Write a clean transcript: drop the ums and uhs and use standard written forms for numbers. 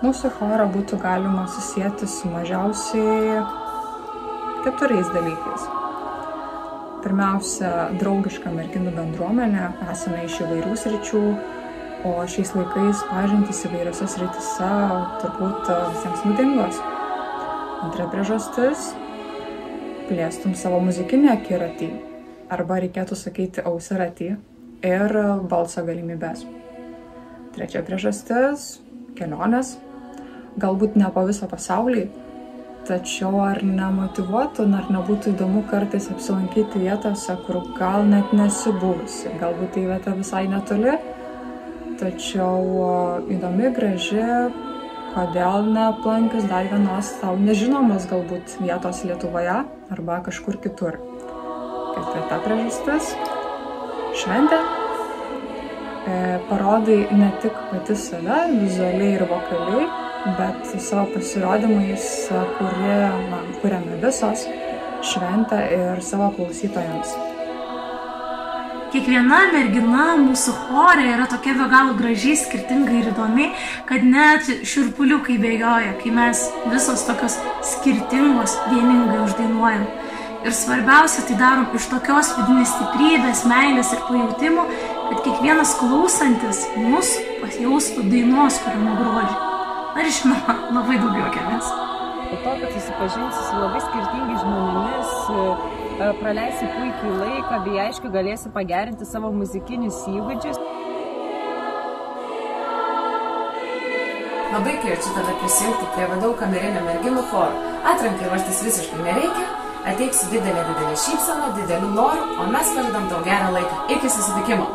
Mūsų chorą būtų galima susijęti su mažiausiai 4 dalykais. Pirmiausia, draugiška merginų bendruomenė, esame iš įvairių sričių, o šiais laikais pažintys įvairiose srityse turbūt visiems naudingos. Antra priežastis – plėstum savo muzikinį akiratį, arba reikėtų sakyti ausiratį ir balso galimybės. Trečia priežastis – kelionės, galbūt ne po visą pasaulį, tačiau ar nemotyvuotų, ar nebūtų įdomu kartais apsilankyti vietose, kur gal net nesi buvusi, galbūt tai vieta visai netoli, tačiau įdomi, graži, kodėl neaplankius dar vienos tau nežinomos galbūt vietos Lietuvoje arba kažkur kitur. Ketvirta priežastis – šventė. Parodai ne tik pati save, vizualiai ir vokaliai, bet savo pasirodymais, kuriame visos šventę ir savo klausytojams. Kiekviena mergina mūsų chore yra tokia be galo gražiai, skirtingai ir įdomi, kad net šiurpuliukai bėgioja, kai mes visos tokios skirtingos vieningai uždainuojam. Ir svarbiausia, tai darom iš tokios vidinės stiprybės, meilės ir pajautimo, kad kiekvienas klausantis mus pasijaustų dainos kūrimo grožį. Ar žinoma, labai daug juokiamės. Po to, kad susipažinsi su labai skirtingi žmonėmis, praleisi puikiai laiką, bei aišku galėsi pagerinti savo muzikinius įgūdžius. Labai kviečiu tada prisijungti prie VDU kamerinio merginų choro. Atrankai ruoštis visiškai nereikia, ateik su didelė šypsena, dideliu noru, o mes pažadam tau gerą laiką. Iki susitikimo!